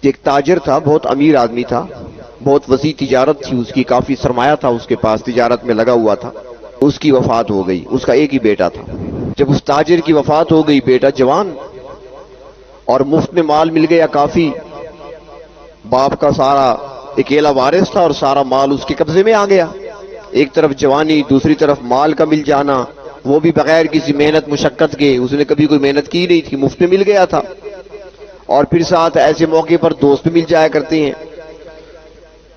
ایک تاجر تھا، بہت امیر آدمی تھا، بہت وسیع تجارت تھی اس کی، کافی سرمایہ تھا اس کے پاس، تجارت میں لگا ہوا تھا۔ اس کی وفات ہو گئی، اس کا ایک ہی بیٹا تھا۔ جب اس تاجر کی وفات ہو گئی، بیٹا جوان اور مفت میں مال مل گیا کافی، باپ کا سارا اکیلا وارث تھا اور سارا مال اس کے قبضے میں آ گیا۔ ایک طرف جوانی، دوسری طرف مال کا مل جانا، وہ بھی بغیر کسی محنت مشقت کے، اس نے کبھی کوئی محنت کی نہیں تھی، مفت میں مل گیا تھا۔ اور پھر ساتھ ایسے موقع پر دوست بھی مل جایا کرتے ہیں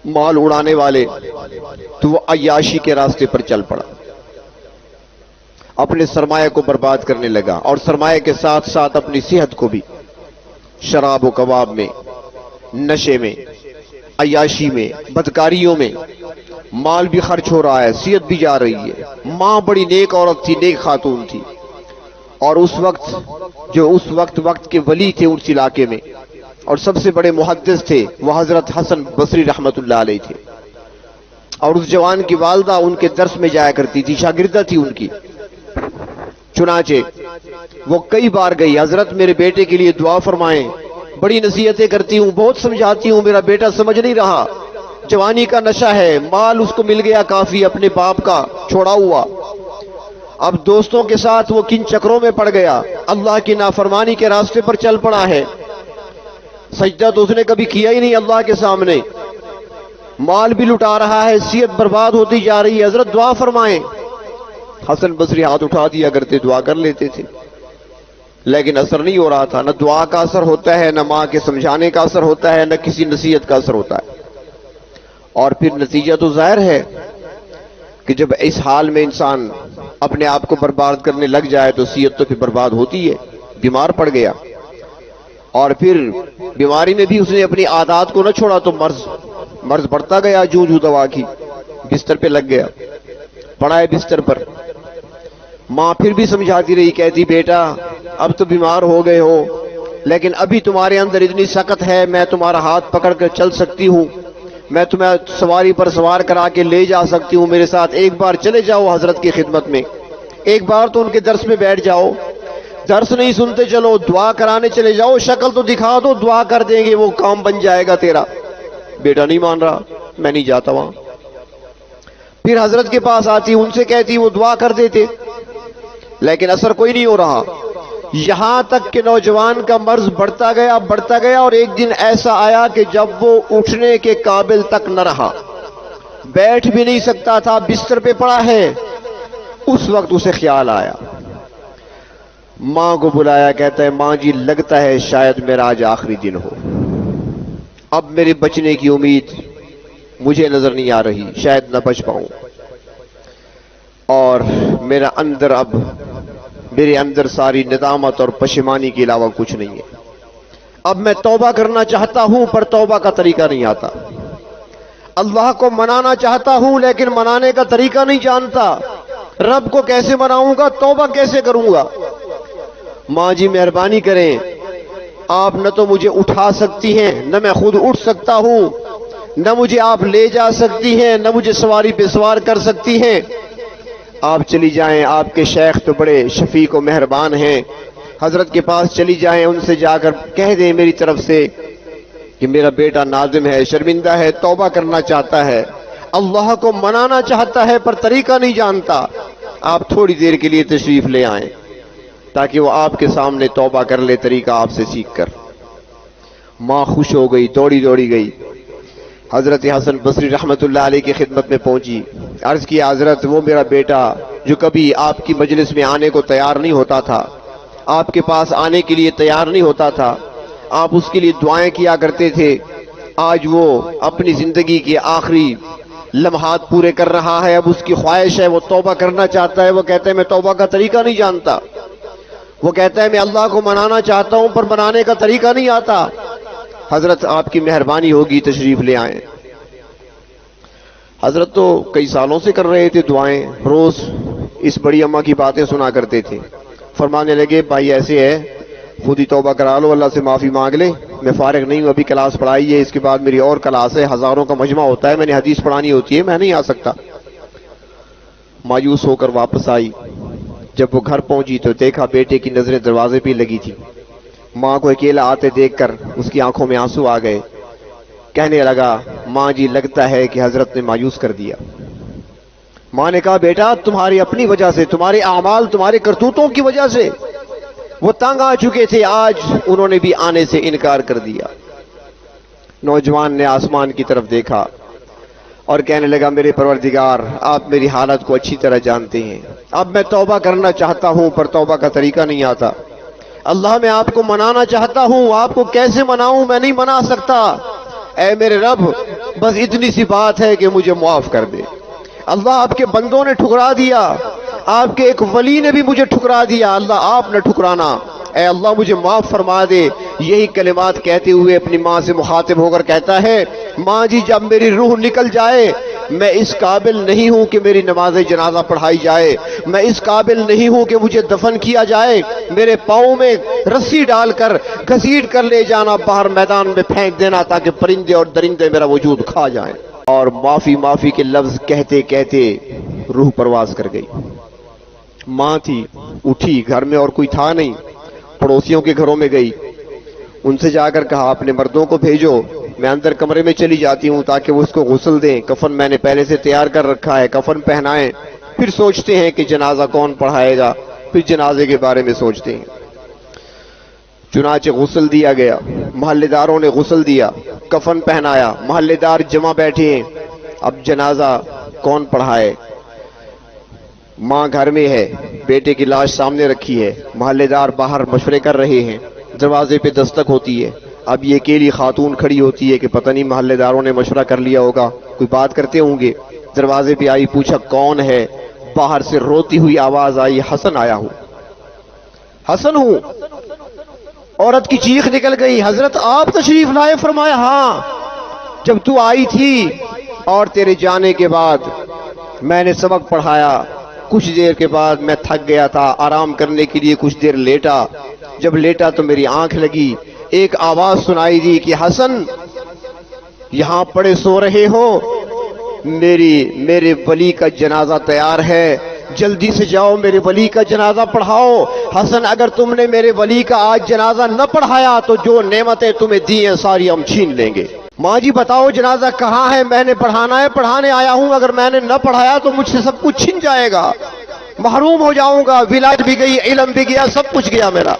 مال اڑانے والے، تو وہ عیاشی کے راستے پر چل پڑا، اپنے سرمایہ کو برباد کرنے لگا، اور سرمایہ کے ساتھ ساتھ اپنی صحت کو بھی، شراب و کباب میں، نشے میں، عیاشی میں، بدکاریوں میں مال بھی خرچ ہو رہا ہے، صحت بھی جا رہی ہے۔ ماں بڑی نیک عورت تھی، نیک خاتون تھی، اور اس وقت کے ولی تھے اس علاقے میں، اور سب سے بڑے محدث تھے، وہ حضرت حسن بصری رحمت اللہ علیہ تھے۔ اور اس جوان کی والدہ ان کے درس میں جایا کرتی تھی، شاگردہ تھی ان کی۔ چنانچہ وہ کئی بار گئی، حضرت میرے بیٹے کے لیے دعا فرمائیں، بڑی نصیحتیں کرتی ہوں، بہت سمجھاتی ہوں، میرا بیٹا سمجھ نہیں رہا، جوانی کا نشہ ہے، مال اس کو مل گیا کافی اپنے باپ کا چھوڑا ہوا، اب دوستوں کے ساتھ وہ کن چکروں میں پڑ گیا، اللہ کی نافرمانی کے راستے پر چل پڑا ہے، سجدہ تو اس نے کبھی کیا ہی نہیں اللہ کے سامنے، مال بھی لٹا رہا ہے، صحت برباد ہوتی جا رہی ہے، حضرت دعا فرمائیں۔ حسن بصری ہاتھ اٹھا دیا کرتے، دعا کر لیتے تھے، لیکن اثر نہیں ہو رہا تھا، نہ دعا کا اثر ہوتا ہے، نہ ماں کے سمجھانے کا اثر ہوتا ہے، نہ کسی نصیحت کا اثر ہوتا ہے۔ اور پھر نتیجہ تو ظاہر ہے کہ جب اس حال میں انسان اپنے آپ کو برباد کرنے لگ جائے تو صحت تو پھر برباد ہوتی ہے، بیمار پڑ گیا، اور پھر بیماری میں بھی اس نے اپنی عادات کو نہ چھوڑا تو مرض بڑھتا گیا، جو دوا کی، بستر پہ لگ گیا، پڑا ہے بستر پر۔ ماں پھر بھی سمجھاتی رہی، کہتی بیٹا اب تو بیمار ہو گئے ہو، لیکن ابھی تمہارے اندر اتنی سخت ہے، میں تمہارا ہاتھ پکڑ کر چل سکتی ہوں، میں تمہیں سواری پر سوار کرا کے لے جا سکتی ہوں، میرے ساتھ ایک بار چلے جاؤ حضرت کی خدمت میں، ایک بار تو ان کے درس میں بیٹھ جاؤ، درس نہیں سنتے چلو، دعا کرانے چلے جاؤ، شکل تو دکھا دو، دعا کر دیں گے، وہ کام بن جائے گا تیرا۔ بیٹا نہیں مان رہا، میں نہیں جاتا وہاں۔ پھر حضرت کے پاس آتی، ان سے کہتی، وہ دعا کر دیتے، لیکن اثر کوئی نہیں ہو رہا، یہاں تک کہ نوجوان کا مرض بڑھتا گیا، اور ایک دن ایسا آیا کہ جب وہ اٹھنے کے قابل تک نہ رہا، بیٹھ بھی نہیں سکتا تھا، بستر پہ پڑا ہے۔ اس وقت اسے خیال آیا، ماں کو بلایا، کہتا ہے ماں جی لگتا ہے شاید میرا آج آخری دن ہو، اب میرے بچنے کی امید مجھے نظر نہیں آ رہی، شاید نہ بچ پاؤں، اور میرے اندر ساری ندامت اور پشیمانی کے علاوہ کچھ نہیں ہے، اب میں توبہ کرنا چاہتا ہوں پر توبہ کا طریقہ نہیں آتا، اللہ کو منانا چاہتا ہوں لیکن منانے کا طریقہ نہیں جانتا، رب کو کیسے مناؤں گا، توبہ کیسے کروں گا۔ ماں جی مہربانی کریں، آپ نہ تو مجھے اٹھا سکتی ہیں، نہ میں خود اٹھ سکتا ہوں، نہ مجھے آپ لے جا سکتی ہیں، نہ مجھے سواری پہ سوار کر سکتی ہیں، آپ چلی جائیں، آپ کے شیخ تو بڑے شفیق و مہربان ہیں، حضرت کے پاس چلی جائیں، ان سے جا کر کہہ دیں میری طرف سے کہ میرا بیٹا نادم ہے، شرمندہ ہے، توبہ کرنا چاہتا ہے، اللہ کو منانا چاہتا ہے پر طریقہ نہیں جانتا، آپ تھوڑی دیر کے لیے تشریف لے آئیں تاکہ وہ آپ کے سامنے توبہ کر لے طریقہ آپ سے سیکھ کر۔ ماں خوش ہو گئی، دوڑی گئی، حضرت حسن بصری رحمت اللہ علیہ کی خدمت میں پہنچی، عرض کیا حضرت وہ میرا بیٹا جو کبھی آپ کی مجلس میں آنے کو تیار نہیں ہوتا تھا، آپ کے پاس آنے کے لیے تیار نہیں ہوتا تھا، آپ اس کے لیے دعائیں کیا کرتے تھے، آج وہ اپنی زندگی کے آخری لمحات پورے کر رہا ہے، اب اس کی خواہش ہے، وہ توبہ کرنا چاہتا ہے، وہ کہتا ہے میں توبہ کا طریقہ نہیں جانتا، وہ کہتا ہے میں اللہ کو منانا چاہتا ہوں پر منانے کا طریقہ نہیں آتا، حضرت آپ کی مہربانی ہوگی تشریف لے آئیں۔ حضرت تو کئی سالوں سے کر رہے تھے دعائیں، روز اس بڑی اماں کی باتیں سنا کرتے تھے، فرمانے لگے بھائی ایسے ہے، خود ہی توبہ کرا لو، اللہ سے معافی مانگ لے، میں فارغ نہیں ہوں، ابھی کلاس پڑھائی ہے، اس کے بعد میری اور کلاس ہے، ہزاروں کا مجمع ہوتا ہے، میں نے حدیث پڑھانی ہوتی ہے، میں نہیں آ سکتا۔ مایوس ہو کر واپس آئی، جب وہ گھر پہنچی تو دیکھا بیٹے کی نظریں دروازے پہ لگی تھی، ماں کو اکیلا آتے دیکھ کر اس کی آنکھوں میں آنسو آ گئے. کہنے لگا ماں جی لگتا ہے کہ حضرت نے مایوس کر دیا. ماں نے کہا بیٹا تمہاری اپنی وجہ سے، تمہارے اعمال، تمہارے کرتوتوں کی وجہ سے وہ تنگ آ چکے تھے، آج انہوں نے بھی آنے سے انکار کر دیا. نوجوان نے آسمان کی طرف دیکھا اور کہنے لگا میرے پروردگار آپ میری حالت کو اچھی طرح جانتے ہیں، اب میں توبہ کرنا چاہتا ہوں پر توبہ کا طریقہ نہیں آتا. اللہ میں آپ کو منانا چاہتا ہوں، آپ کو کیسے مناؤں، میں نہیں منا سکتا. اے میرے رب بس اتنی سی بات ہے کہ مجھے معاف کر دے. اللہ آپ کے بندوں نے ٹھکرا دیا، آپ کے ایک ولی نے بھی مجھے ٹھکرا دیا، اللہ آپ نہ ٹھکرانا، اے اللہ مجھے معاف فرما دے. یہی کلمات کہتے ہوئے اپنی ماں سے مخاطب ہو کر کہتا ہے ماں جی جب میری روح نکل جائے میں اس قابل نہیں ہوں کہ میری نماز جنازہ پڑھائی جائے، میں اس قابل نہیں ہوں کہ مجھے دفن کیا جائے. میرے پاؤں میں رسی ڈال کر گھسیٹ کر لے جانا، باہر میدان میں پھینک دینا تاکہ پرندے اور درندے میرا وجود کھا جائیں. اور معافی معافی کے لفظ کہتے کہتے روح پرواز کر گئی. ماں تھی اٹھی، گھر میں اور کوئی تھا نہیں، پڑوسیوں کے گھروں میں گئی، ان سے جا کر کہا اپنے مردوں کو بھیجو، میں اندر کمرے میں چلی جاتی ہوں تاکہ وہ اس کو غسل دیں، کفن میں نے پہلے سے تیار کر رکھا ہے، کفن پہنائیں، پھر سوچتے ہیں کہ جنازہ کون پڑھائے گا، پھر جنازے کے بارے میں سوچتے ہیں. چنانچہ غسل دیا گیا، محلے داروں نے غسل دیا، کفن پہنایا، محلے دار جمع بیٹھے ہیں، اب جنازہ کون پڑھائے. ماں گھر میں ہے، بیٹے کی لاش سامنے رکھی ہے، محلے دار باہر مشورے کر رہے ہیں، دروازے پہ دستک ہوتی ہے. اب یہ اکیلی خاتون کھڑی ہوتی ہے کہ پتہ نہیں محلے داروں نے مشورہ کر لیا ہوگا، کوئی بات کرتے ہوں گے. دروازے پہ آئی، پوچھا کون ہے، باہر سے روتی ہوئی آواز آئی حسن آیا ہوں. حسن ہوں. عورت کی چیخ نکل گئی حضرت آپ تشریف لائے؟ فرمایا ہاں، جب تو آئی تھی اور تیرے جانے کے بعد میں نے سبق پڑھایا، کچھ دیر کے بعد میں تھک گیا تھا، آرام کرنے کے لیے کچھ دیر لیٹا، جب لیٹا تو میری آنکھ لگی، ایک آواز سنائی دی کہ حسن یہاں پڑے سو رہے ہو، میرے ولی کا جنازہ تیار ہے، جلدی سے جاؤ میرے ولی کا جنازہ پڑھاؤ. حسن اگر تم نے میرے ولی کا آج جنازہ نہ پڑھایا تو جو نعمتیں تمہیں دی ہیں ساری ہم چھین لیں گے. ماں جی بتاؤ جنازہ کہاں ہے، میں نے پڑھانا ہے، پڑھانے آیا ہوں، اگر میں نے نہ پڑھایا تو مجھ سے سب کچھ چھن جائے گا، محروم ہو جاؤں گا، ولایت بھی گئی، علم بھی گیا، سب کچھ گیا میرا.